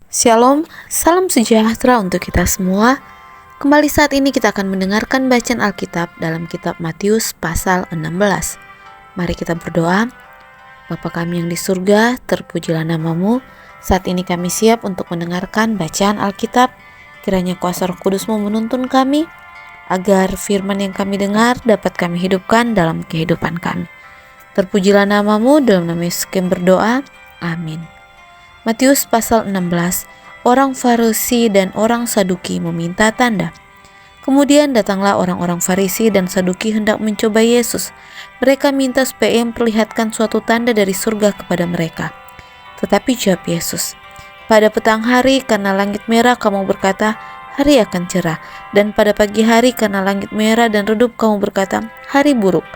Shalom, salam sejahtera untuk kita semua. Kembali saat ini kita akan mendengarkan bacaan Alkitab dalam kitab Matius pasal 16. Mari kita berdoa. Bapa kami yang di surga, terpujilah namamu. Saat ini kami siap untuk mendengarkan bacaan Alkitab. Kiranya kuasa Roh Kudus-Mu menuntun kami, agar firman yang kami dengar dapat kami hidupkan dalam kehidupan kami. Terpujilah namamu, dalam nama Yesus kami berdoa. Amin. Matius pasal 16. Orang Farisi dan orang Saduki meminta tanda. Kemudian datanglah orang-orang Farisi dan Saduki hendak mencoba Yesus. Mereka minta supaya Ia memperlihatkan suatu tanda dari surga kepada mereka. Tetapi jawab Yesus, "Pada petang hari karena langit merah kamu berkata, hari akan cerah. Dan pada pagi hari karena langit merah dan redup kamu berkata, hari buruk.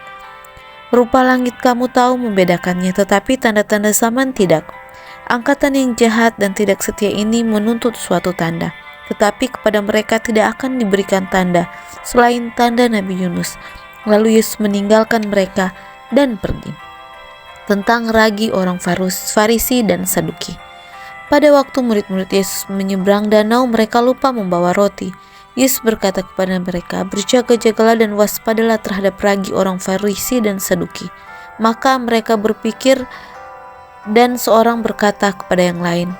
Rupa langit kamu tahu membedakannya, tetapi tanda-tanda zaman tidak. Angkatan yang jahat dan tidak setia ini menuntut suatu tanda, tetapi kepada mereka tidak akan diberikan tanda selain tanda Nabi Yunus." Lalu Yesus meninggalkan mereka dan pergi. Tentang ragi orang Farisi dan Saduki. Pada waktu murid-murid Yesus menyeberang danau, mereka lupa membawa roti. Yesus berkata kepada mereka, "Berjaga-jagalah dan waspadalah terhadap ragi orang Farisi dan Saduki." Maka mereka berpikir, dan seorang berkata kepada yang lain,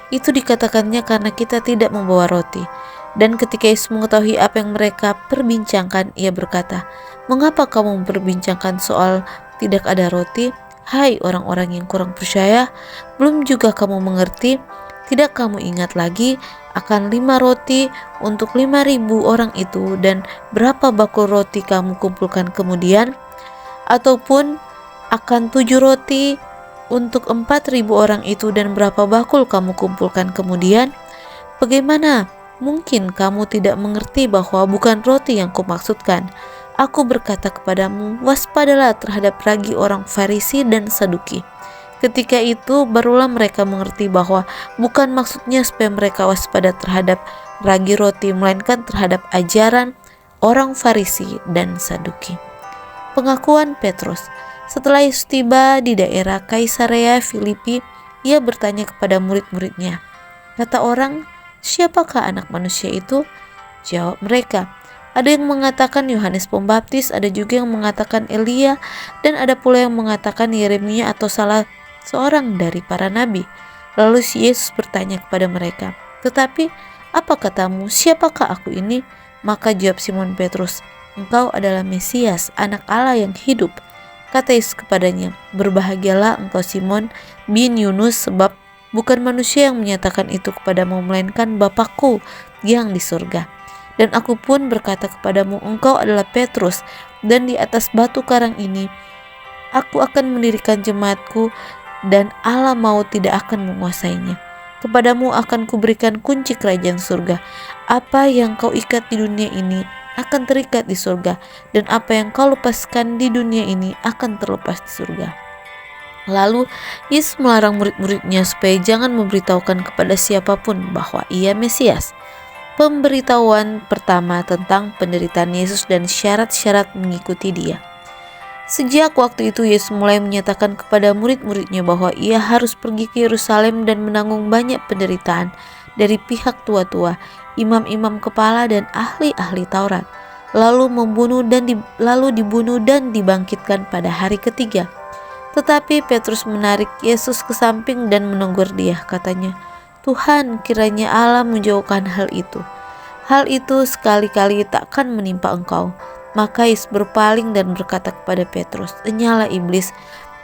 "Itu dikatakannya karena kita tidak membawa roti." Dan ketika Yesus mengetahui apa yang mereka perbincangkan, Ia berkata, "Mengapa kamu memperbincangkan soal tidak ada roti? Hai orang-orang yang kurang percaya, belum juga kamu mengerti? Tidak kamu ingat lagi akan 5 roti untuk 5.000 orang itu, dan berapa bakul roti kamu kumpulkan kemudian? Ataupun akan 7 roti untuk 4.000 orang itu, dan berapa bakul kamu kumpulkan kemudian? Bagaimana mungkin kamu tidak mengerti bahwa bukan roti yang kumaksudkan? Aku berkata kepadamu, waspadalah terhadap ragi orang Farisi dan Saduki." Ketika itu barulah mereka mengerti bahwa bukan maksudnya supaya mereka waspada terhadap ragi roti, melainkan terhadap ajaran orang Farisi dan Saduki. Pengakuan Petrus. Setelah Yesus tiba di daerah Kaisarea Filipi, Ia bertanya kepada murid-muridnya, "Kata orang, siapakah anak manusia itu?" Jawab mereka, "Ada yang mengatakan Yohanes Pembaptis, ada juga yang mengatakan Elia, dan ada pula yang mengatakan Yeremia atau salah seorang dari para nabi." Lalu Yesus bertanya kepada mereka, "Tetapi apa katamu, siapakah aku ini?" Maka jawab Simon Petrus, "Engkau adalah Mesias, anak Allah yang hidup." Kata Yesus kepadanya, "Berbahagialah engkau Simon bin Yunus, sebab bukan manusia yang menyatakan itu kepadamu, melainkan Bapa-Ku yang di surga. Dan aku pun berkata kepadamu, engkau adalah Petrus, dan di atas batu karang ini aku akan mendirikan jemaat-Ku, dan Allah maut tidak akan menguasainya. Kepadamu akan kuberikan kunci kerajaan surga. Apa yang kau ikat di dunia ini akan terikat di surga, dan apa yang kau lepaskan di dunia ini akan terlepas di surga." Lalu Yesus melarang murid-muridnya supaya jangan memberitahukan kepada siapapun bahwa Ia Mesias. Pemberitahuan pertama tentang penderitaan Yesus dan syarat-syarat mengikuti Dia. Sejak waktu itu Yesus mulai menyatakan kepada murid-muridnya bahwa Ia harus pergi ke Yerusalem dan menanggung banyak penderitaan dari pihak tua-tua, imam-imam kepala dan ahli-ahli Taurat, lalu dibunuh dan dibangkitkan pada hari ketiga. Tetapi Petrus menarik Yesus ke samping dan menegur Dia, katanya, "Tuhan, kiranya Allah menjauhkan hal itu. Hal itu sekali-kali takkan menimpa engkau." Maka Yesus berpaling dan berkata kepada Petrus, "Enyala iblis,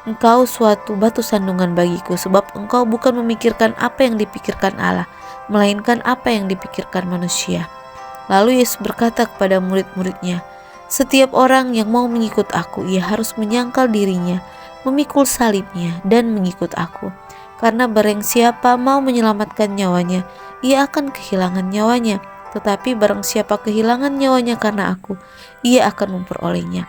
engkau suatu batu sandungan bagiku, sebab engkau bukan memikirkan apa yang dipikirkan Allah, melainkan apa yang dipikirkan manusia." Lalu Yesus berkata kepada murid-muridnya, "Setiap orang yang mau mengikut aku, ia harus menyangkal dirinya, memikul salibnya, dan mengikut aku. Karena barang siapa mau menyelamatkan nyawanya, ia akan kehilangan nyawanya. Tetapi barang siapa kehilangan nyawanya karena aku, ia akan memperolehnya.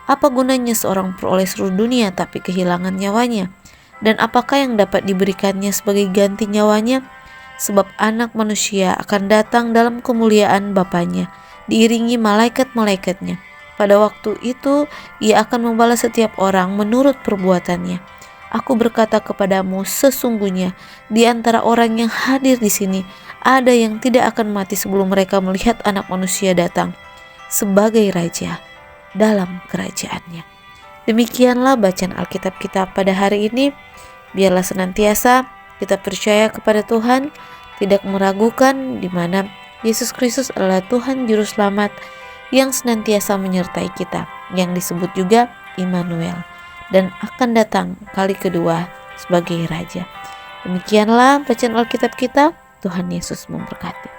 Apa gunanya seorang peroleh seluruh dunia tapi kehilangan nyawanya? Dan apakah yang dapat diberikannya sebagai ganti nyawanya? Sebab anak manusia akan datang dalam kemuliaan Bapanya, diiringi malaikat-malaikatnya. Pada waktu itu ia akan membalas setiap orang menurut perbuatannya. Aku berkata kepadamu, sesungguhnya di antara orang yang hadir di sini ada yang tidak akan mati sebelum mereka melihat Anak Manusia datang sebagai Raja dalam kerajaannya. Demikianlah bacaan Alkitab kita pada hari ini. Biarlah senantiasa kita percaya kepada Tuhan, tidak meragukan di mana Yesus Kristus adalah Tuhan Juru Selamat yang senantiasa menyertai kita, yang disebut juga Immanuel, dan akan datang kali kedua sebagai Raja. Demikianlah bacaan Alkitab kita. Tuhan Yesus memberkati.